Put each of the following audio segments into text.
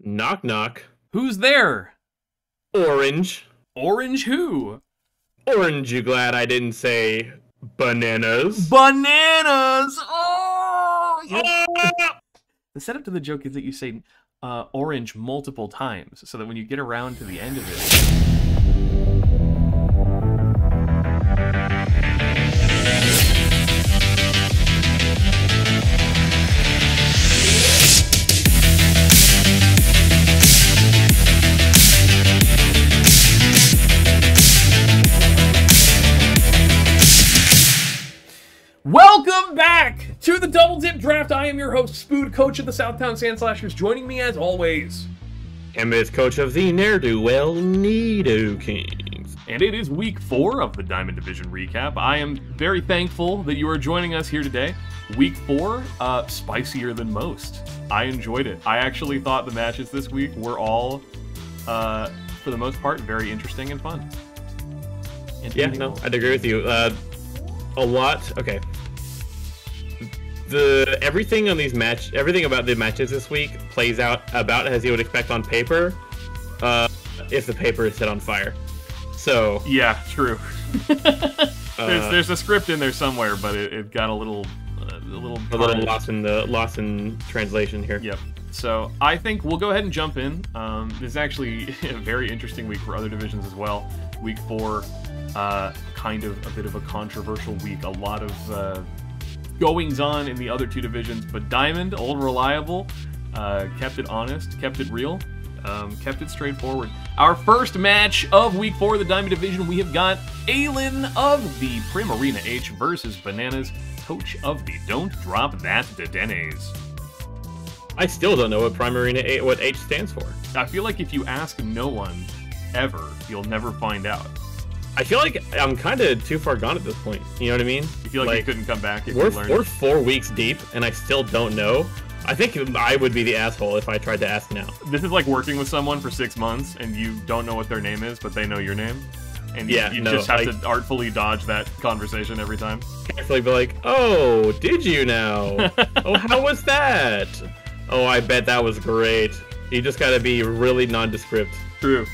Knock knock. Who's there? Orange. Orange who? Orange, you glad I didn't say bananas? Bananas! Oh! Ah! The setup to the joke is that you say orange multiple times, so that when you get around to the end of it... Welcome back to the Double Dip Draft. I am your host, Spood, coach of the Southtown Sandslashers. Joining me, as always, Him is coach of the ne'er-do-well Nido-Kings. And it is week 4 of the Diamond Division recap. I am very thankful that you are joining us here today. Week 4, spicier than most. I enjoyed it. I actually thought the matches this week were all, for the most part, very interesting and fun. Yeah, no, I'd agree with you. A lot. Okay. Everything about the matches this week plays out about as you would expect on paper, if the paper is set on fire. So yeah, true. there's a script in there somewhere, but it got a little lost in translation here. Yep. So I think we'll go ahead and jump in. This is actually a very interesting week for other divisions as well. Week 4, kind of a bit of a controversial week. A lot of goings on in the other two divisions, but Diamond, old reliable, kept it honest, kept it real, kept it straightforward. Our first match of week 4 of the Diamond division, we have got Aegislashers of the Primarina-H versus Bananas, coach of the Don't Drop That Dedennes. I still don't know what H stands for. I feel like if you ask no one ever, you'll never find out. I feel like I'm kind of too far gone at this point. You know what I mean? You feel like you couldn't come back if you learned. We're 4 weeks deep, and I still don't know. I think I would be the asshole if I tried to ask now. This is like working with someone for 6 months, and you don't know what their name is, but they know your name. And you just have to artfully dodge that conversation every time. Carefully be like, oh, did you now? Oh, how was that? Oh, I bet that was great. You just gotta be really nondescript. True.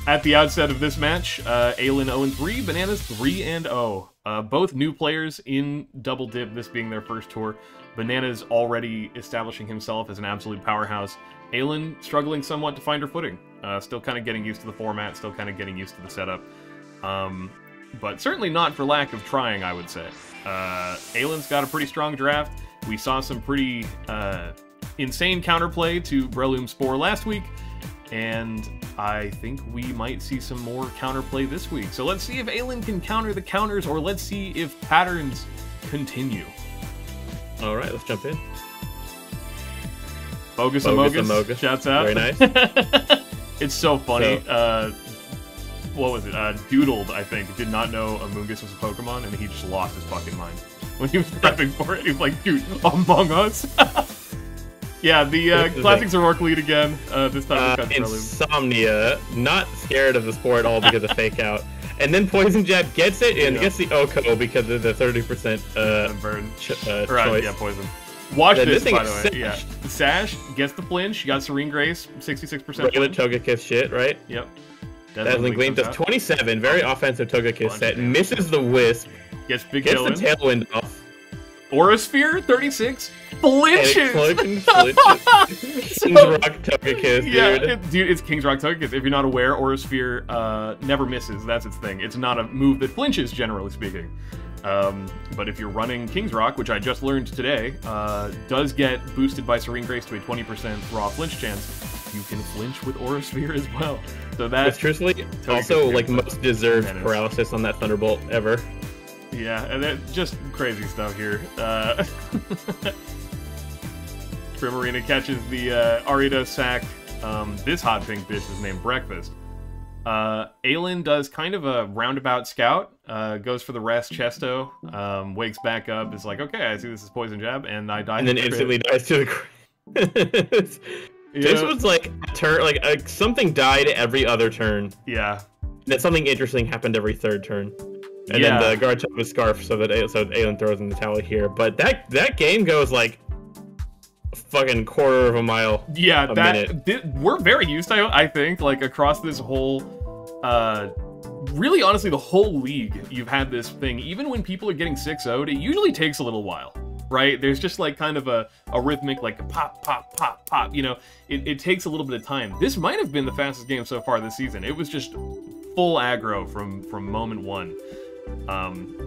At the outset of this match, Aegislashers 0-3, Bananas 3-0. Both new players in Double Dip, this being their first tour. Bananas already establishing himself as an absolute powerhouse. Aegislashers struggling somewhat to find her footing. Still kind of getting used to the format, still kind of getting used to the setup. But certainly not for lack of trying, I would say. Aegislashers got a pretty strong draft. We saw some pretty insane counterplay to Breloom Spore last week. And I think we might see some more counterplay this week. So let's see if Aegislashers can counter the counters, or let's see if patterns continue. All right, let's jump in. Bogus Amogus. Shouts out. Very nice. It's so funny. What was it? Doodled, I think, did not know Amogus was a Pokemon, and he just lost his fucking mind when he was prepping for it. He was like, dude, Among Us? Yeah, the classics are Orc lead again. This time with Insomnia, not scared of the spore at all because of Fake Out. And then Poison Jab gets it and gets the Oko because of the 30% burn. choice. Yeah, Poison. Watch this, by the way. Sash. Yeah. Sash gets the flinch. You got Serene Grace, 66%. Regular Togekiss shit, right? Yep. Dazzling Gleam does 27. Very offensive Togekiss set. Misses the Wisp. Gets the Tailwind off. Aura Sphere, 36. Flinches! King's Rock Togekiss, dude. Yeah, dude, it's King's Rock Togekiss. If you're not aware, Aura Sphere never misses. That's its thing. It's not a move that flinches, generally speaking. But if you're running King's Rock, which I just learned today, does get boosted by Serene Grace to a 20% raw flinch chance, you can flinch with Aura Sphere as well. So that's truthfully also like most deserved paralysis on that Thunderbolt ever. Yeah, and that's just crazy stuff here. Primarina catches the Arido sack. This hot pink bitch is named Breakfast. Aegislashers does kind of a roundabout scout, goes for the rest Chesto, wakes back up, is like, okay, I see this is Poison Jab, and I die. And then instantly dies to the crit. This was like a turn, like something died every other turn. Yeah. Then something interesting happened every third turn. And then the guard took the scarf so that Aegislashers throws in the towel here. But that game goes like fucking quarter of a mile. Yeah, minute. We're very used to, I think, like, across this whole, really, honestly, the whole league, you've had this thing. Even when people are getting 6-0'd, it usually takes a little while, right? There's just, like, kind of a rhythmic, like, pop, pop, pop, pop, you know? It takes a little bit of time. This might have been the fastest game so far this season. It was just full aggro from moment one.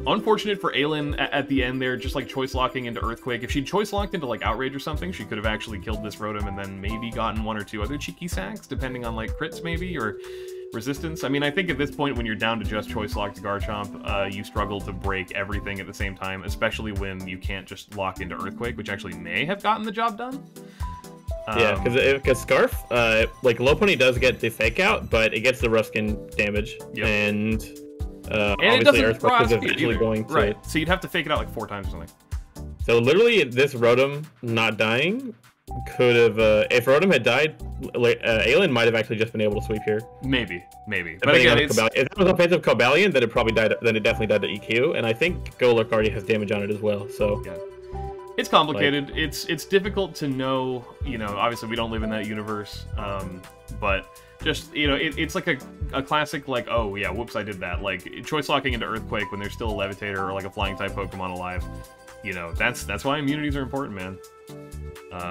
Unfortunate for Aelin at the end there, just like choice locking into Earthquake. If she'd choice locked into like Outrage or something, she could have actually killed this Rotom and then maybe gotten 1 or 2 other cheeky sacks, depending on like crits maybe, or resistance. I mean, I think at this point when you're down to just choice lock to Garchomp, you struggle to break everything at the same time, especially when you can't just lock into Earthquake, which actually may have gotten the job done. Yeah, because Scarf, like Lopunny does get the fake out, but it gets the Ruskin damage, and it obviously doesn't Earthquake is eventually going to... Right, so you'd have to fake it out like 4 times or something. So literally, this Rotom not dying could have... if Rotom had died, Aelin might have actually just been able to sweep here. Maybe. But again, if it was offensive Cobalion, then it probably died. Then it definitely died to EQ, and I think Golurk already has damage on it as well, so... Yeah. It's complicated. Like, it's difficult to know, you know, obviously we don't live in that universe, but just, you know, it's like a classic, like, oh, yeah, whoops, I did that. Like, choice locking into Earthquake when there's still a Levitator or, like, a Flying-type Pokemon alive. You know, that's why immunities are important, man.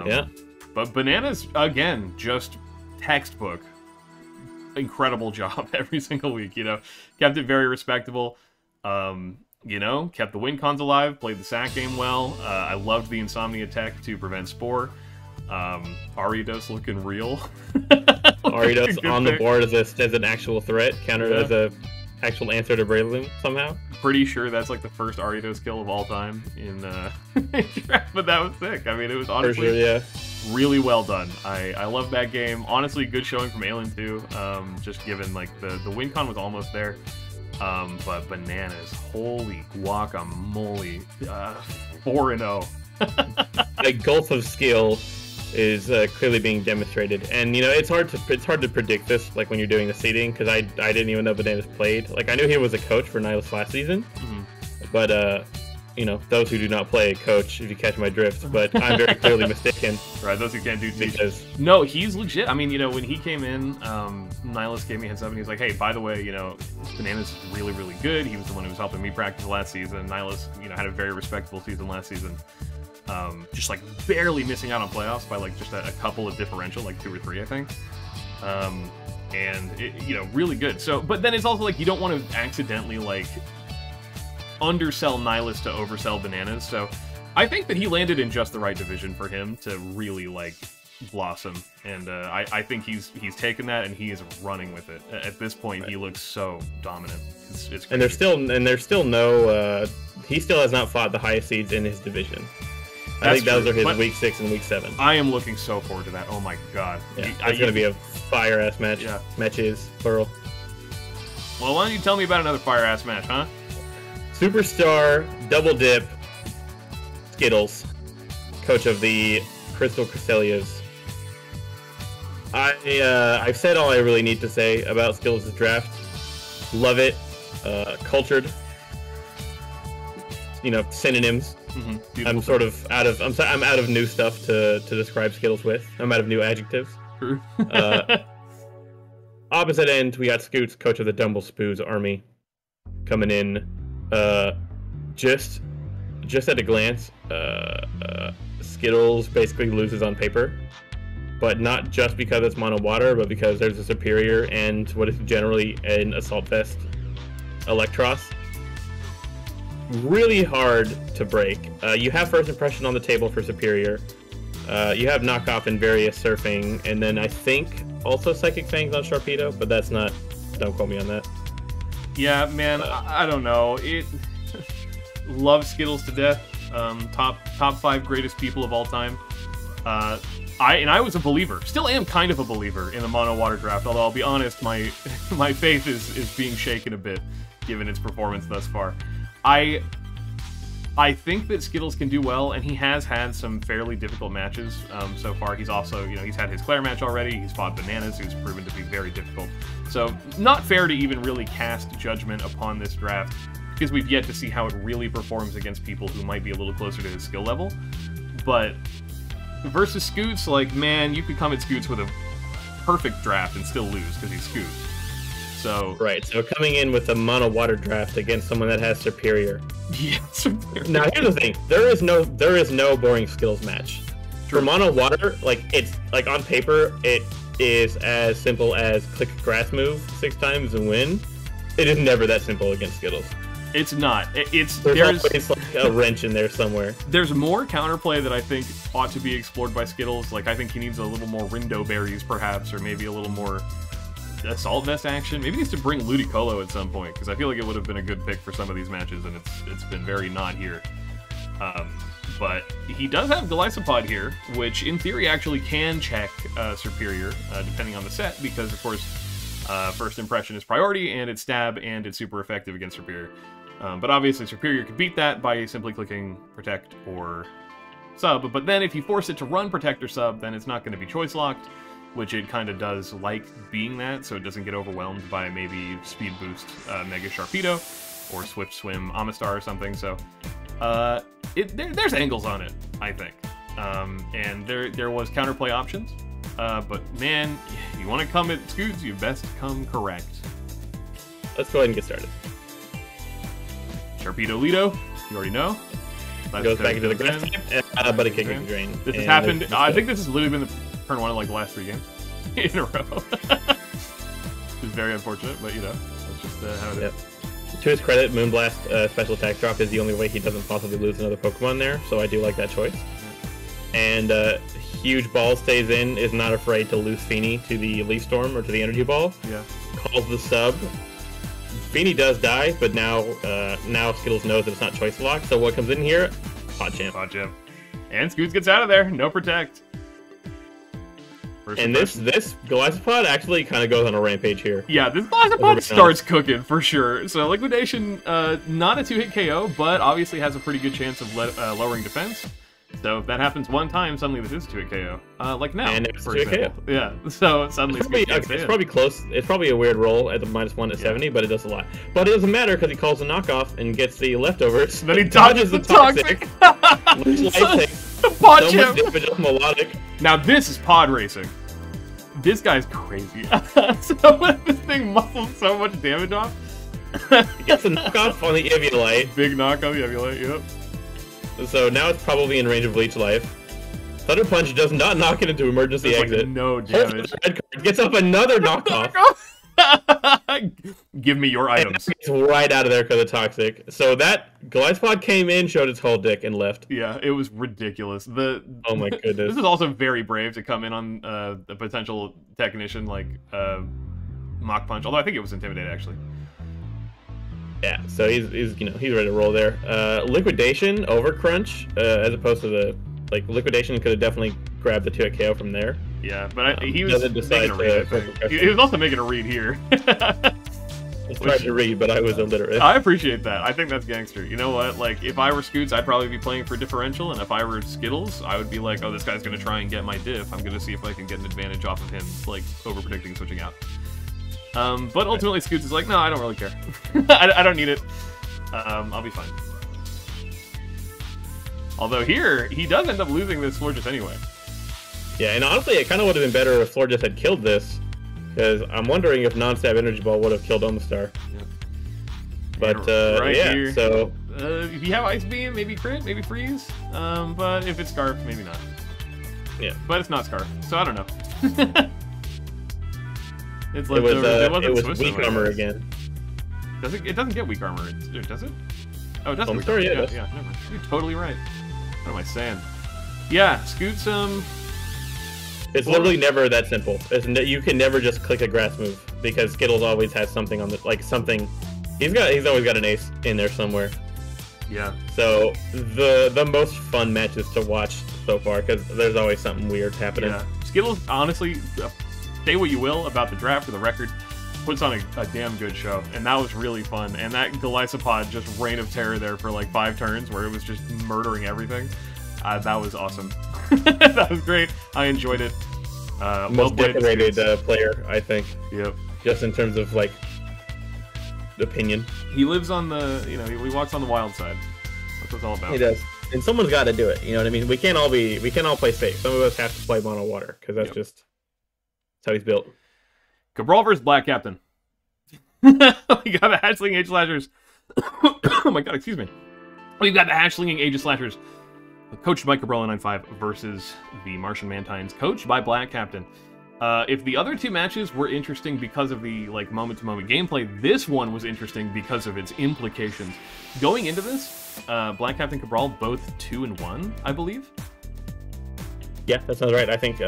Yeah. But Bananas, again, just textbook. Incredible job every single week, you know. Kept it very respectable. You know, kept the win cons alive, played the sack game well. I loved the Insomnia tech to prevent Spore. Ariados looking real. Ariados on the board as an actual threat, countered as a actual answer to Breloom somehow. Pretty sure that's like the first Ariados kill of all time in draft, but that was sick. I mean, it was honestly really well done. I love that game. Honestly, good showing from Aelin too. Just given like the win con was almost there. But Bananas, holy guacamole, 4-0. A gulf of skill is clearly being demonstrated, and you know it's hard to predict this, like when you're doing the seeding, because I didn't even know Bananas played. Like I knew he was a coach for Nihilus last season, but you know, those who do not play coach, if you catch my drift, but I'm very clearly mistaken. Right, those who can't do teach. Because... No, he's legit. I mean, you know, when he came in, Nihilus gave me a heads up, and he was like, hey, by the way, you know, Bananas is really, really good. He was the one who was helping me practice last season. Nihilus, you know, had a very respectable season last season. Just, like, barely missing out on playoffs by, like, just a couple of differential, like 2 or 3, I think. And, it, you know, really good. So, but then it's also, like, you don't want to accidentally, like... undersell Nihilus to oversell Bananas, so I think that he landed in just the right division for him to really like blossom, and I think he's taken that and he is running with it. At this point, he looks so dominant. It's crazy. And there's still no he still has not fought the highest seeds in his division. I think those are his week 6 and week 7. I am looking so forward to that. Oh my god, it's gonna be a fire ass match. Yeah, matches plural. Well, why don't you tell me about another fire ass match, huh? Superstar Double Dip Skittles, coach of the Crystal Cresselias. I've said all I really need to say about Skittles' draft. Love it. Cultured. You know, synonyms. I'm sort of out of I'm out of new stuff to describe Skittles with. I'm out of new adjectives. True. Opposite end, we got Scoots, coach of the Dumblespoods army, coming in. Just at a glance, Skittles basically loses on paper, but not just because it's mono water, but because there's a superior and what is generally an Assault Vest Electros. Really hard to break. You have first impression on the table for superior. You have knockoff and various surfing, and then I think also Psychic Fangs on Sharpedo, but that's not. Don't quote me on that. Yeah, man, I don't know. Love Skittles to death. Top 5 greatest people of all time. I was a believer. Still am kind of a believer in the mono water draft. Although I'll be honest, my faith is being shaken a bit given its performance thus far. I think that Skittles can do well, and he has had some fairly difficult matches so far. He's also, you know, he's had his Claire match already. He's fought Bananas, who's proven to be very difficult. So, not fair to even really cast judgment upon this draft, because we've yet to see how it really performs against people who might be a little closer to his skill level. But versus Scoots, like, man, you could come at Scoots with a perfect draft and still lose because he's Scoots. So right, so coming in with a mono water draft against someone that has Superior. Yeah, Superior. Now here's the thing: there is no boring skills match. True. For mono water, like it's like on paper, it is as simple as click grass move 6 times and win. It is never that simple against Skittles. It's not. There's always like a wrench in there somewhere. There's more counterplay that I think ought to be explored by Skittles. Like, I think he needs a little more Rindo Berries, perhaps, or maybe a little more Assault Vest action. Maybe he needs to bring Ludicolo at some point, because I feel like it would have been a good pick for some of these matches, and it's been very not here. But he does have Golisopod here, which in theory actually can check Superior, depending on the set, because, of course, first impression is priority, and it's stab, and it's super effective against Superior. But obviously Superior could beat that by simply clicking Protect or Sub, but then if you force it to run Protect or Sub, then it's not going to be choice locked, which it kind of does like being that, so it doesn't get overwhelmed by maybe Speed Boost Mega Sharpedo, or Swift Swim Amistar or something, so there's angles on it, I think. And there was counterplay options, but man, you want to come at Scoots, you best come correct. Let's go ahead and get started. Sharpedo Lido, you already know. Goes back into the grass type, but a kick and drain. This has happened. I think this has literally been the turn 1 of like the last 3 games in a row. It's very unfortunate, but you know, that's just how it is. To his credit, Moonblast special attack drop is the only way he doesn't possibly lose another Pokemon there, so I do like that choice. And Huge Ball stays in, is not afraid to lose Feeny to the Leaf Storm or to the Energy Ball. Yeah. Calls the sub. Feeny does die, but now Skittles knows that it's not choice locked, so what comes in here? Podchamp. Podchamp. And Scoots gets out of there, no Protect. And this Golisopod actually kind of goes on a rampage here. Yeah, this Golisopod starts cooking for sure. So Liquidation, not a 2-hit KO, but obviously has a pretty good chance of lowering defense. So if that happens one time, suddenly this is a 2-hit KO. Like now, and it's for 2-hit example. KO. Yeah, so suddenly it's probably close. It's probably a weird roll at the -1 to 70, but it does a lot. But it doesn't matter because he calls the knockoff and gets the leftovers. Then he dodges the Toxic. So much damage off Melodic. Now this is pod racing. This guy's crazy. So this thing muffles so much damage off. He gets a knockoff on the Eviolite. Big knock on the Eviolite, yep. So now it's probably in range of Leech Life. Thunder Punch does not knock it into emergency exit. Like no damage. Red card gets up another knockoff. Give me your items. It's right out of there because of Toxic. So that Golisopod came in, showed its whole dick, and left. Yeah, it was ridiculous. Oh my goodness. This is also very brave to come in on the potential Technician like Mach Punch. Although I think it was Intimidate actually. Yeah, so he's ready to roll there. Liquidation over Crunch, as opposed to the Liquidation could have definitely grabbed the 2-hit KO from there. Yeah, but he was making a read. I think. He was also making a read here. I tried to read, but I was illiterate. I appreciate that. I think that's gangster. You know what? Like, if I were Scoots, I'd probably be playing for differential, and if I were Skittles, I would be like, oh, this guy's gonna try and get my diff. I'm gonna see if I can get an advantage off of him, like over predicting switching out. But ultimately, Scoots is like, no, I don't really care. I don't need it. I'll be fine. Although here, he does end up losing this Florges anyway. Yeah, and honestly, it kind of would have been better if Florges had killed this, because I'm wondering if non-stab Energy Ball would have killed Omastar. Yeah. But, right yeah, here, so... if you have Ice Beam, maybe Crit, maybe Freeze. But if it's Scarf, maybe not. Yeah. But it's not Scarf, so I don't know. It was Weak Armor again. It doesn't get Weak Armor, does it? Oh, it does. I'm sorry, yeah, never mind. You're totally right. What am I saying? Yeah, Scoots, It's literally never that simple. You can never just click a grass move, because Skittles always has something on the, something. He's always got an ace in there somewhere. Yeah. So the most fun matches to watch so far, because there's always something weird happening. Yeah. Skittles, honestly, say what you will about the draft, for the record, puts on a damn good show, and that was really fun. And that Golisopod just reign of terror there for like 5 turns, where it was just murdering everything. That was awesome. That was great. I enjoyed it. Most decorated player, I think. Yep. Just in terms of opinion. He lives on the, he walks on the wild side. That's what it's all about. He does. And someone's got to do it. You know what I mean? We can't all play safe. Some of us have to play mono water because that's that's how he's built. Cabral versus Black Captain. We got the Hatchling Aegislashers. Oh my god, excuse me. We've got the Hatchling Aegislashers, coached by Cabral 95 versus the Martian Mantines, coached by Black Captain. If the other two matches were interesting because of the moment-to-moment gameplay, this one was interesting because of its implications. Going into this, Black Captain Cabral both 2-1, I believe. Yeah, that sounds right. I think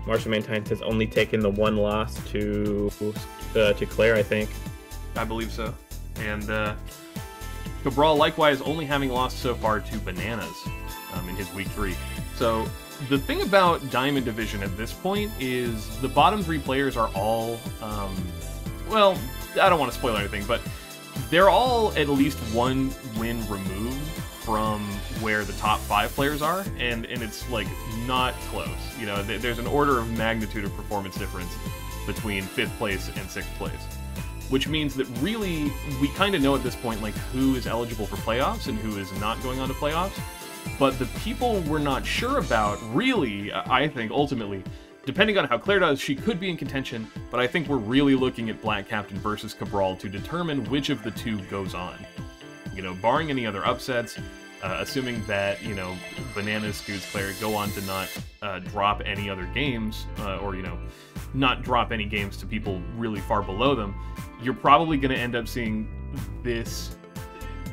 Martian Mantines has only taken the one loss to Claire, I think. I believe so. And Cabral, likewise, only having lost so far to Bananas in his week 3. So the thing about Diamond Division at this point is the bottom 3 players are all, well, I don't want to spoil anything, but they're all at least 1 win removed from where the top 5 players are, and it's like not close. You know, there's an order of magnitude of performance difference between 5th place and 6th place, which means that really we kind of know at this point like who is eligible for playoffs and who is not going on to playoffs. But the people we're not sure about, really, I think, ultimately, depending on how Claire does, she could be in contention, but I think we're really looking at Black Captain versus Cabral to determine which of the two goes on. You know, barring any other upsets, assuming that, you know, Bananas, Scoots, Claire go on to not drop any other games, or, you know, not drop any games to people really far below them, you're probably going to end up seeing this,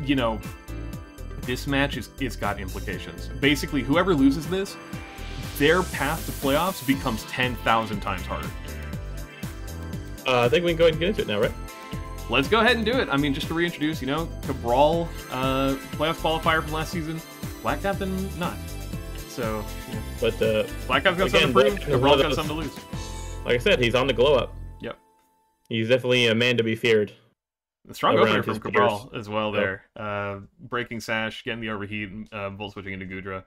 you know, this match it's got implications. Basically, whoever loses this, their path to playoffs becomes 10,000 times harder. I think we can go ahead and get into it now, right? Let's go ahead and do it. I mean, just to reintroduce, you know, Cabral, playoff qualifier from last season, Black Captain not. So, yeah. But Black Captain's got something to prove, Cabral's got something to lose. Like I said, he's on the glow up. Yep. He's definitely a man to be feared. The strong opener from Cabral as well there. Breaking Sash, getting the overheat, Volt switching into Gudra.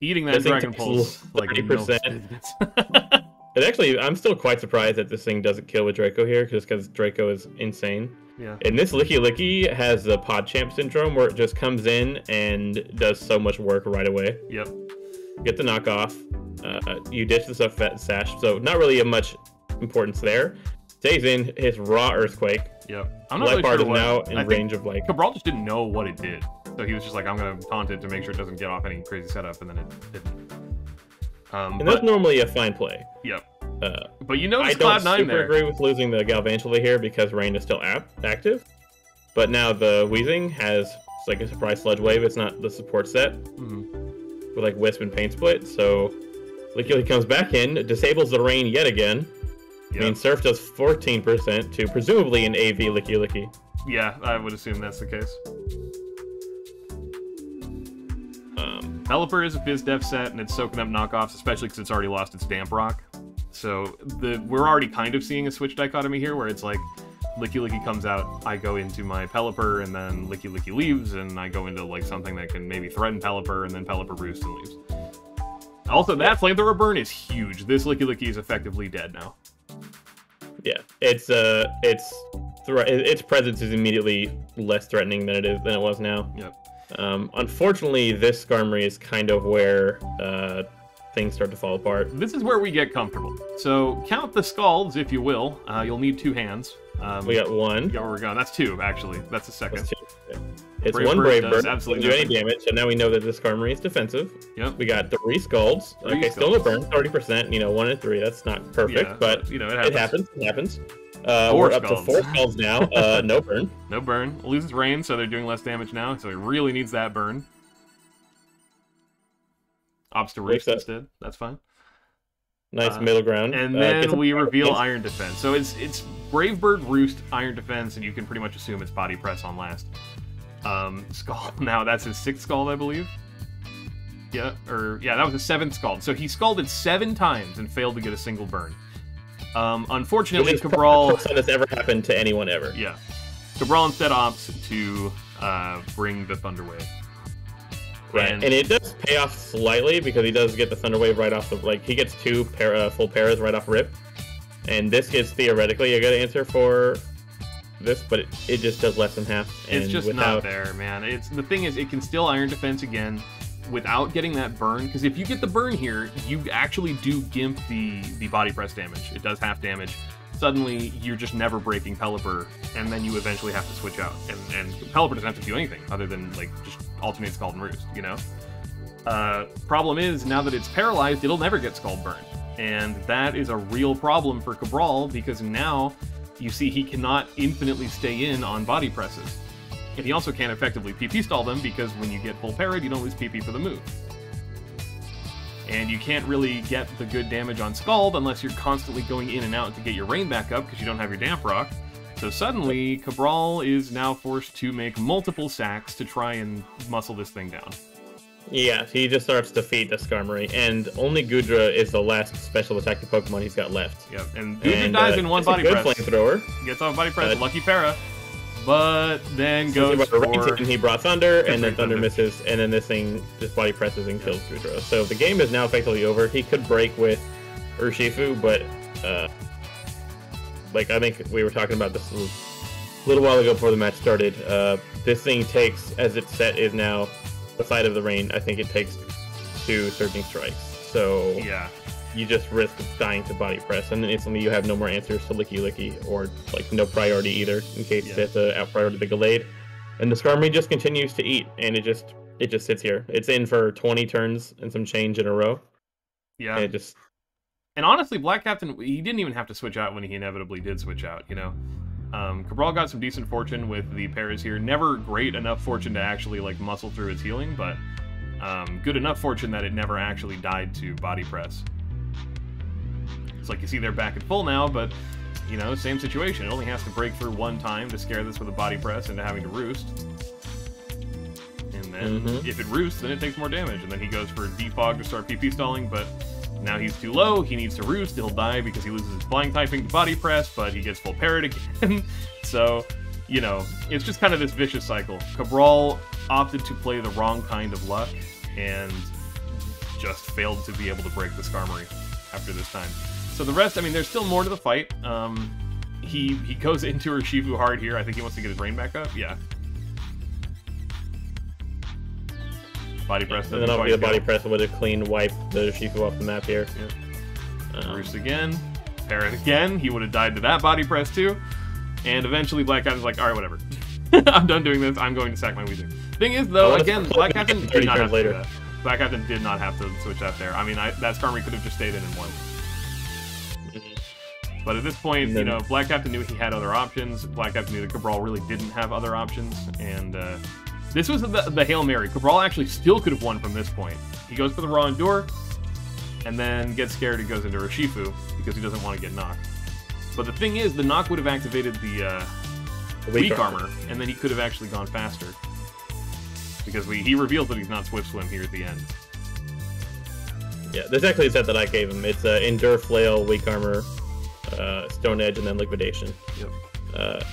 Eating that Dragon Pulse like 30%. But actually, I'm still quite surprised that this thing doesn't kill with Draco here, just because Draco is insane. Yeah. And this Licky Licky has the PodChamp syndrome, where it just comes in and does so much work right away. Yep. Get the knockoff. You ditch the stuff Sash, so not really much importance there. Stays in his raw Earthquake. Yep. I'm not really sure is now in range of like... Cabral just didn't know what it did. So he was just like, I'm going to taunt it to make sure it doesn't get off any crazy setup, and then it didn't. And that's normally a fine play. Yep. But you know this Cloud9 there. I don't super agree with losing the Galvantula here because Rain is still active. But now the Weezing has like a surprise Sludge Wave. It's not the support set. With like Wisp and Pain Split. So Licky comes back in, disables the Rain yet again. Yep. I mean, Surf does 14% to presumably an AV Licky Licky. Yeah, I would assume that's the case. Pelipper is a BizDev set, and it's soaking up knockoffs, especially because it's already lost its Damp Rock. So we're already kind of seeing a switch dichotomy here, where it's like Licky Licky comes out, I go into my Pelipper, and then Licky Licky leaves, and I go into like something that can maybe threaten Pelipper, and then Pelipper roosts and leaves. Also, that Flamethrower burn is huge. This Licky Licky is effectively dead now. Yeah, its presence is immediately less threatening than it was now. Yep. Unfortunately, this Skarmory is kind of where things start to fall apart. This is where we get comfortable. So count the Scalds, if you will. You'll need 2 hands. We got 1. Yeah, where we're going. That's 2, actually. That's the second. That's 2. Yeah. It's Brave 1 Brave Bird. Absolutely doesn't do any damage, so now we know that this Skarmory is defensive. Yep. We got 3 Scalds. Okay, still no burn. 30%. You know, 1 and 3. That's not perfect, yeah, but you know, it happens. It happens. 4 we're up to 4 Scalds now. No burn. No burn. Loses Rain, so they're doing less damage now, so he really needs that burn. Opts to Roost instead. That's fine. Nice middle ground. And then we reveal Iron Defense. So it's Brave Bird, Roost, Iron Defense, and you can pretty much assume it's Body Press on last. Skull. Now that's his 6th Scald, I believe. Yeah, that was his 7th Scald. So he scalded 7 times and failed to get a single burn. Unfortunately, Cabral... that's ever happened to anyone ever. Yeah. Cabral instead opts to bring the Thunder Wave. Right, and it does pay off slightly because he does get the Thunder Wave right off the... Like, he gets 2 full paras right off rip. And this is theoretically a good answer for this, but it just does less than half. It's just not there, man. The thing is, it can still Iron Defense again. without getting that burn, because if you get the burn here, you actually do gimp the body press damage. It does half damage. Suddenly, you're just never breaking Pelipper, and then you eventually have to switch out. And Pelipper doesn't have to do anything other than, like, just alternate Scald and Roost, you know? Problem is, now that it's paralyzed, it'll never get Scald Burn. And that is a real problem for Cabral, because now, you see, he cannot infinitely stay in on body presses. And he also can't effectively PP stall them, because when you get full parried, you don't lose PP for the move. And you can't really get the good damage on Scald unless you're constantly going in and out to get your rain back up, because you don't have your Damp Rock. So suddenly, Cabral is now forced to make multiple sacks to try and muscle this thing down. Yeah, he just starts to feed the Skarmory, and only Goodra is the last special attacking Pokemon he's got left. Yep, and Goodra dies in one body press. Flamethrower. Gets off body press, lucky Para. But then goes for... And he brought Thunder, and then Thunder misses, and then this thing just body presses and kills Goodra. So the game is now effectively over. He could break with Urshifu, but like I think we were talking about this a little while ago before the match started. This thing takes, as it's set is now, the side of the rain, I think it takes 2 Surging Strikes. So yeah, you just risk dying to body press, and then instantly you have no more answers to Licky Licky, or like no priority either, in case it's out priority the Gallade. And the Skarmory just continues to eat, and it just sits here. It's in for 20 turns and some change in a row. Yeah. And And honestly, Black Captain, he didn't even have to switch out when he inevitably did switch out, you know? Cabral got some decent fortune with the Paras here. Never great enough fortune to actually, like, muscle through its healing, but good enough fortune that it never actually died to body press. It's like you see they're back at full now, but, you know, same situation. It only has to break through one time to scare this with a body press into having to roost. And then, if it roosts, then it takes more damage, and then he goes for Defog to start PP stalling, but now he's too low, he needs to roost, he'll die because he loses his flying typing to body press, but he gets full parried again. So, you know, it's just kind of this vicious cycle. Cabral opted to play the wrong kind of luck, and just failed to be able to break the Skarmory after this time. So the rest, I mean, there's still more to the fight. He goes into Urshifu hard here. I think he wants to get his rain back up. Yeah. Body press. And then I'll be a body press with a clean wipe the Urshifu off the map here. Yeah. Roost again. Parrot again. He would have died to that body press too. And eventually Black Captain's like, alright, whatever. I'm done doing this. I'm going to sack my Weezer. Thing is, though, again, Black Captain did not have to do that. Black Captain did not have to switch that there. I mean, that Skarmory could have just stayed in and won. But at this point, you know, Black Captain knew he had other options. Black Captain knew that Cabral really didn't have other options. And this was the Hail Mary. Cabral actually still could have won from this point. He goes for the Raw Endure, and then gets scared and goes into Urshifu because he doesn't want to get knocked. But the thing is, the knock would have activated the weak armor, and then he could have actually gone faster. Because he reveals that he's not Swift Swim here at the end. Yeah, there's actually a set that I gave him. It's Endure, Flail, Weak Armor, Stone Edge, and then Liquidation. Yep.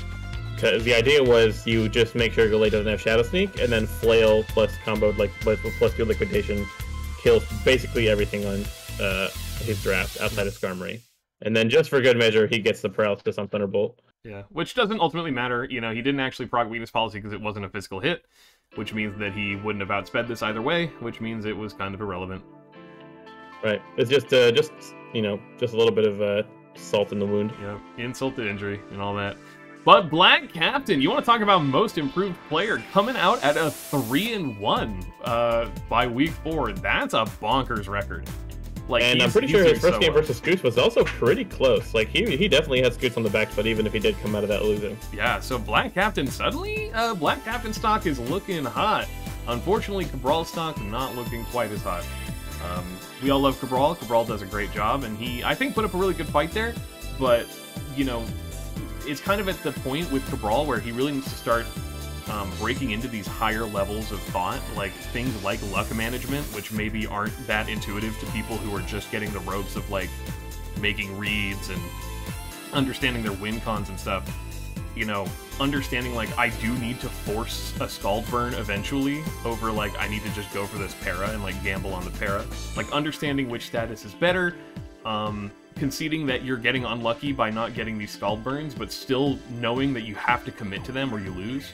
Because the idea was you just make sure Gallade doesn't have Shadow Sneak, and then Flail plus comboed plus your Liquidation kills basically everything on his draft outside of Skarmory. And then just for good measure, he gets the Paralysis on Thunderbolt. Yeah, which doesn't ultimately matter. You know, he didn't actually proc Weakness Policy because it wasn't a physical hit, which means that he wouldn't have outsped this either way, which means it was kind of irrelevant. Right. It's just you know, just a little bit of salt in the wound. Yeah, insult to injury and all that. But Black Captain, you want to talk about most improved player, coming out at a 3-1 by week 4. That's a bonkers record. Like, and I'm pretty sure his first game versus Scoots was also pretty close. Like, he definitely had Scoots on the back foot, even if he did come out of that losing. Yeah, so Black Captain, suddenly, Black Captain stock is looking hot. Unfortunately, Cabral stock not looking quite as hot. We all love Cabral. Cabral does a great job, and he, I think, put up a really good fight there. But, you know, it's kind of at the point with Cabral where he really needs to start breaking into these higher levels of thought, like things like luck management, which maybe aren't that intuitive to people who are just getting the ropes of, like, making reads and understanding their win cons and stuff. You know, understanding, like, I do need to force a Scald Burn eventually over, like, I need to just go for this para and, like, gamble on the para. Like, understanding which status is better, conceding that you're getting unlucky by not getting these Scald Burns, but still knowing that you have to commit to them or you lose.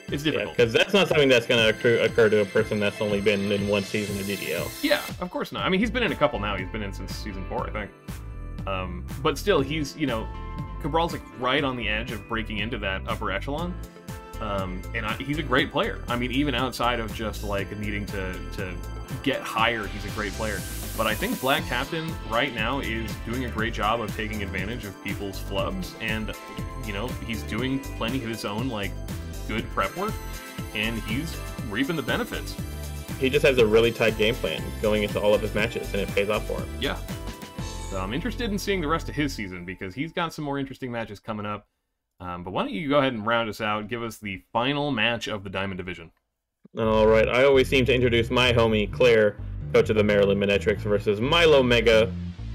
It's difficult. Because that's not something that's going to occur to a person that's only been in one season of DDL. Yeah, of course not. I mean, he's been in a couple now. He's been in since season 4, I think. But still, he's, you know, Cabral's like right on the edge of breaking into that upper echelon. He's a great player. I mean, even outside of just like needing to get higher, he's a great player. But I think Black Captain right now is doing a great job of taking advantage of people's flubs, and you know, he's doing plenty of his own like good prep work, and he's reaping the benefits. He just has a really tight game plan going into all of his matches, and it pays off for him. Yeah. So I'm interested in seeing the rest of his season because he's got some more interesting matches coming up. But why don't you go ahead and round us out, give us the final match of the Diamond Division. All right, I always seem to introduce my homie, Claire, coach of the Maryland Manectrics, versus Milo Mega,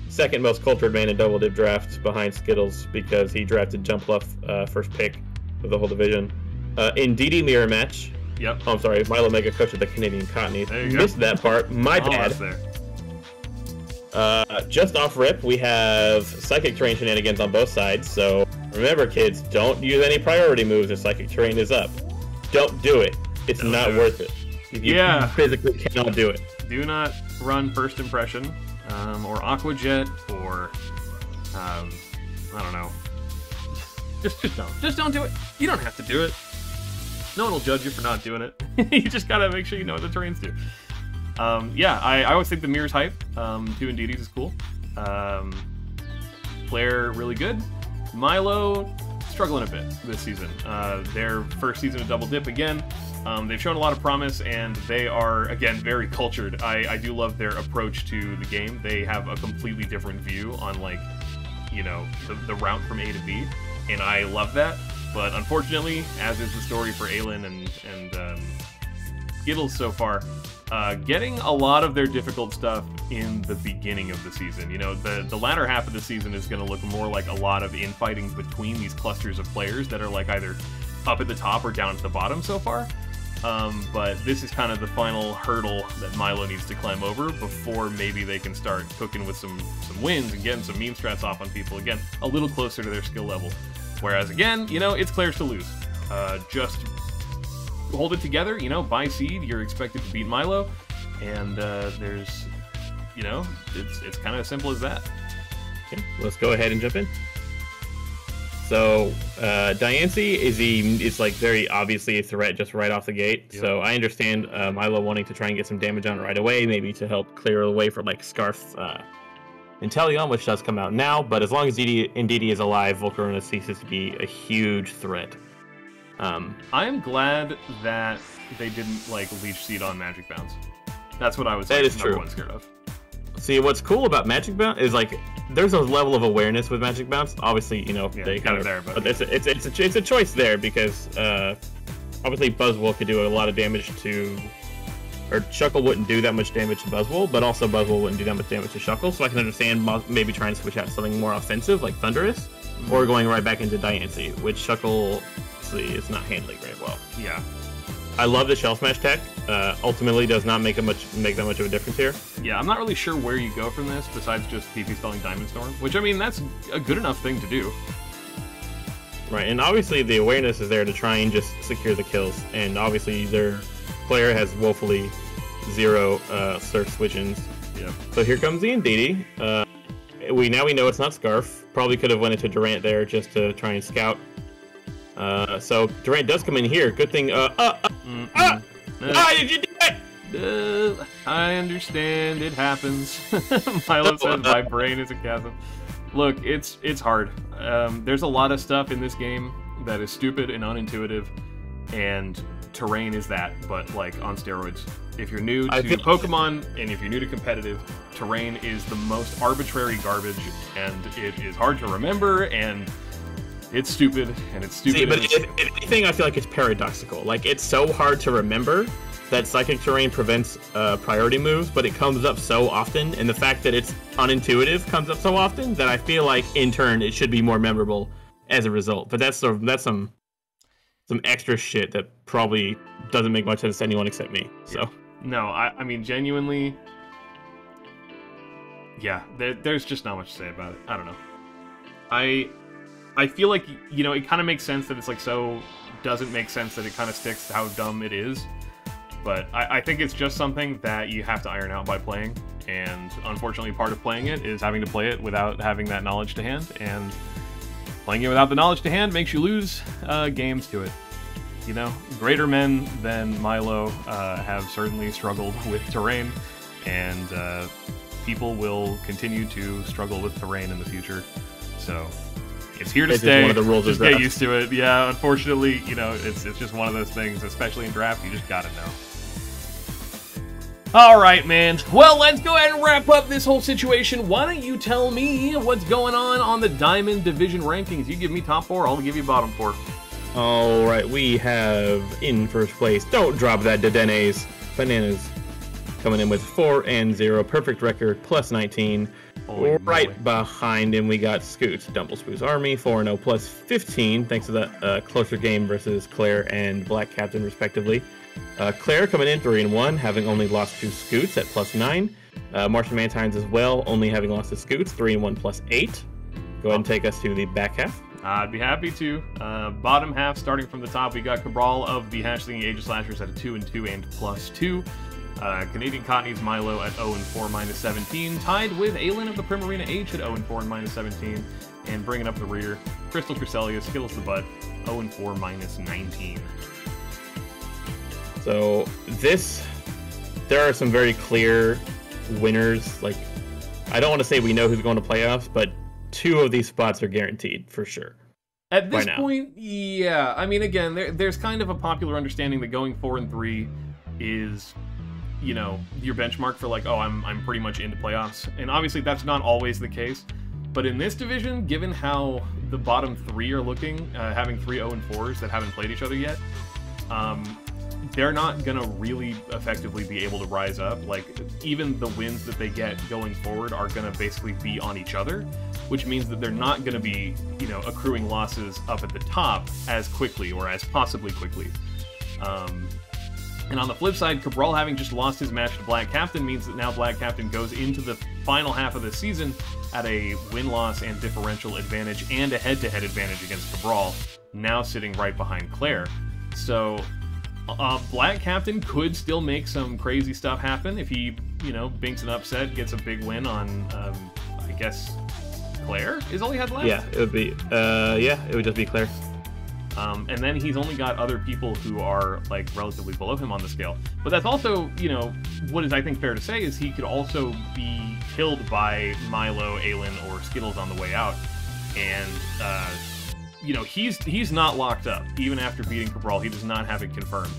second most cultured man in Double Dip drafts behind Skittles because he drafted Jump Luff first pick of the whole division. In DD Mirror match, yep. Oh, I'm sorry, Milo Mega, coach of the Canadian Cottonees. Missed that part, my bad. There. Just off rip, we have Psychic Terrain shenanigans on both sides, so remember kids, don't use any priority moves if Psychic Terrain is up. Don't do it. It's not worth it. You physically cannot do it. Do not run First Impression, or Aqua Jet, or, I don't know. Just don't. Just don't do it. You don't have to do it. No one will judge you for not doing it. You just gotta make sure you know what the terrains do. Yeah, I always think the Mirror's hype. 2 in DDs is cool. Claire, really good. Milo, struggling a bit this season. Their first season of Double Dip again. They've shown a lot of promise, and they are, again, very cultured. I do love their approach to the game. They have a completely different view on, like, you know, the route from A to B, and I love that. But unfortunately, as is the story for Aelin and Skittles so far, getting a lot of their difficult stuff in the beginning of the season. You know, the latter half of the season is going to look more like a lot of infighting between these clusters of players that are like either up at the top or down at the bottom so far. But this is kind of the final hurdle that Milo needs to climb over before maybe they can start cooking with some wins and getting some meme strats off on people again, a little closer to their skill level. Whereas again, you know, it's Claire's to lose. Just hold it together, you know, by seed, you're expected to beat Milo, and there's, you know, it's kind of as simple as that. Okay, let's go ahead and jump in. So, Diancie is like very obviously a threat just right off the gate. Yep. So I understand Milo wanting to try and get some damage on it right away, maybe to help clear the way for like Scarf Inteleon, which does come out now. But as long as DD is alive, Volcarona ceases to be a huge threat. I am glad that they didn't like Leech Seed on Magic Bounce. That's what I was like, number one scared of. See, what's cool about Magic Bounce is like there's a level of awareness with Magic Bounce. Obviously, you know, they kind of there, but it's a choice there because obviously Buzzwole could do a lot of damage to, or Shuckle wouldn't do that much damage to Buzzwole, but also Buzzwole wouldn't do that much damage to Shuckle. So I can understand maybe trying to switch out to something more offensive like Thunderous, or going right back into Diancie, which Shuckle is not handling very well. Yeah. I love the Shell Smash tech. Ultimately, does not make that much of a difference here. Yeah, I'm not really sure where you go from this besides just PP spelling Diamond Storm, which I mean that's a good enough thing to do. Right, and obviously the awareness is there to try and just secure the kills, and obviously their player has woefully 0 Surf Switch-ins. Yeah. So here comes the Indeedee. We know it's not Scarf. Probably could have went into Durant there just to try and scout. So Durant does come in here. Good thing. Why did you do it? I understand. It happens. Milo says my brain is a chasm. Look, it's hard. There's a lot of stuff in this game that is stupid and unintuitive, and terrain is that, but like on steroids. If you're new to Pokemon and if you're new to competitive, terrain is the most arbitrary garbage, and it is hard to remember, and it's stupid, and it's stupid. See, but if anything, I feel like it's paradoxical. Like, it's so hard to remember that Psychic Terrain prevents priority moves, but it comes up so often, and the fact that it's unintuitive comes up so often that I feel like, in turn, it should be more memorable as a result. But that's some extra shit that probably doesn't make much sense to anyone except me. So yeah. No, I mean, genuinely, yeah, there's just not much to say about it. I don't know. I feel like, you know, it kind of makes sense that it's like so doesn't make sense that it kind of sticks to how dumb it is. But I think it's just something that you have to iron out by playing, and unfortunately part of playing it is having to play it without having that knowledge to hand, and playing it without the knowledge to hand makes you lose games to it. You know, greater men than Milo have certainly struggled with terrain, and people will continue to struggle with terrain in the future, so it's here to stay. One of the rules just get used to it. Yeah, unfortunately, you know, it's just one of those things, especially in draft, you just gotta know. Alright, man. Well, let's go ahead and wrap up this whole situation. Why don't you tell me what's going on the Diamond Division rankings? You give me top 4, I'll give you bottom 4. Alright, we have in first place, don't drop that Dedennes, Bananas, coming in with 4-0, perfect record, plus 19. Right behind him, we got Scoots, Dumblespoods Army, 4-0, plus 15, thanks to the closer game versus Claire and Black Captain, respectively. Claire coming in 3-1, having only lost to Scoots at plus 9. Martian Mantines as well, only having lost to Scoots, 3-1 plus 8. Go ahead and take us to the back half. I'd be happy to. Bottom half, starting from the top, we got Cabral of the Slinging Aegislashers at a 2-2 and plus 2. Canadian Cottonees Milo at 0-4 minus 17, tied with Aegislashers of the Primarina-H at 0-4 and minus 17, and bringing up the rear, Crystal Cresselias, Skills the Butt, 0-4 minus 19. So there are some very clear winners. Like, I don't want to say we know who's going to playoffs, but 2 of these spots are guaranteed for sure. At this point, yeah. I mean, again, there's kind of a popular understanding that going 4-3 is, you know, your benchmark for like, oh, I'm pretty much into playoffs. And obviously that's not always the case. But in this division, given how the bottom 3 are looking, having 3 0-4s that haven't played each other yet, they're not going to really effectively be able to rise up. Like, even the wins that they get going forward are going to basically be on each other, which means that they're not going to be, you know, accruing losses up at the top as quickly, or as possibly quickly. And on the flip side, Cabral having just lost his match to Black Captain means that now Black Captain goes into the final half of the season at a win-loss and differential advantage and a head-to-head advantage against Cabral, now sitting right behind Claire. So Black Captain could still make some crazy stuff happen if he, you know, binks an upset, gets a big win on, I guess, Claire is all he had left? Yeah, it would be, it would just be Claire. And then he's only got other people who are, like, relatively below him on the scale. But that's also, you know, what is, I think, fair to say is he could also be killed by Milo, Aegislashers, or Skittles on the way out. And, you know, he's not locked up. Even after beating Cabral, he does not have it confirmed.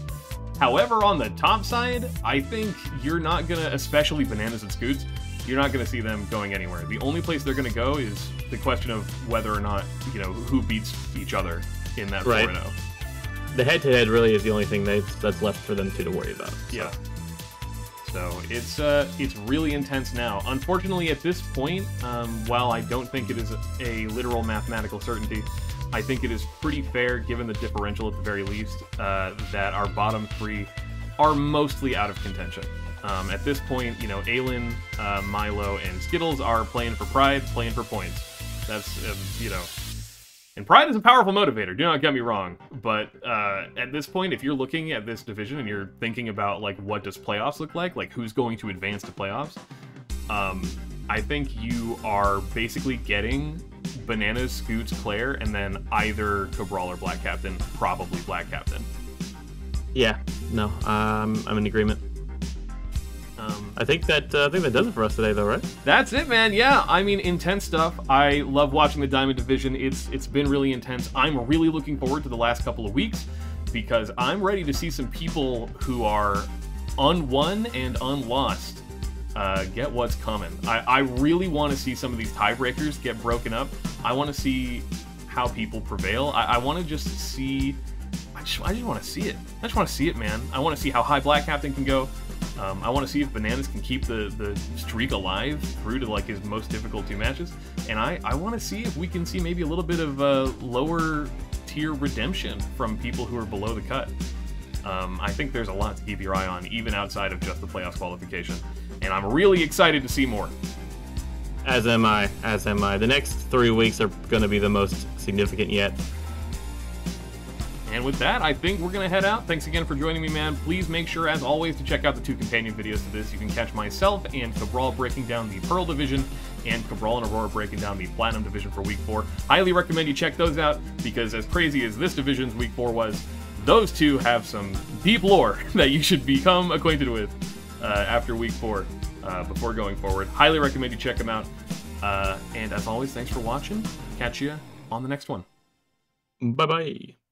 However, on the top side, I think you're not going to, especially Bananas and Scoots, you're not going to see them going anywhere. The only place they're going to go is the question of whether or not, you know, who beats each other in that 4-0. The head-to-head really is the only thing that's left for them to worry about. So. Yeah. So it's really intense now. Unfortunately, at this point, while I don't think it is a literal mathematical certainty, I think it is pretty fair, given the differential at the very least, that our bottom 3 are mostly out of contention. At this point, you know, Aegislashers, Milo, and Skittles are playing for pride, playing for points. That's, you know... And pride is a powerful motivator, do not get me wrong, but at this point, if you're looking at this division and you're thinking about, like, what does playoffs look like who's going to advance to playoffs, I think you are basically getting Bananas, Scoots, Claire, and then either Cabral or Black Captain, probably Black Captain. Yeah, no, I'm in agreement. I think that does it for us today, though, right? That's it, man. Yeah, I mean, intense stuff. I love watching the Diamond Division. It's been really intense. I'm really looking forward to the last couple of weeks because I'm ready to see some people who are unwon and unlost get what's coming. I really want to see some of these tiebreakers get broken up. I want to see how people prevail. I want to just see... I just want to see it. I just want to see it, man. I want to see how high Black Captain can go. I want to see if Bananas can keep the streak alive through to, like, his most difficult 2 matches. And I want to see if we can see maybe a little bit of lower tier redemption from people who are below the cut. I think there's a lot to keep your eye on, even outside of just the playoffs qualification. And I'm really excited to see more. As am I. As am I. The next 3 weeks are going to be the most significant yet. And with that, I think we're going to head out. Thanks again for joining me, man. Please make sure, as always, to check out the 2 companion videos to this. You can catch myself and Cabral breaking down the Pearl Division, and Cabral and Aurora breaking down the Platinum Division for Week 4. Highly recommend you check those out, because as crazy as this division's Week 4 was, those two have some deep lore that you should become acquainted with after Week 4 before going forward. Highly recommend you check them out. And as always, thanks for watching. Catch you on the next one. Bye-bye.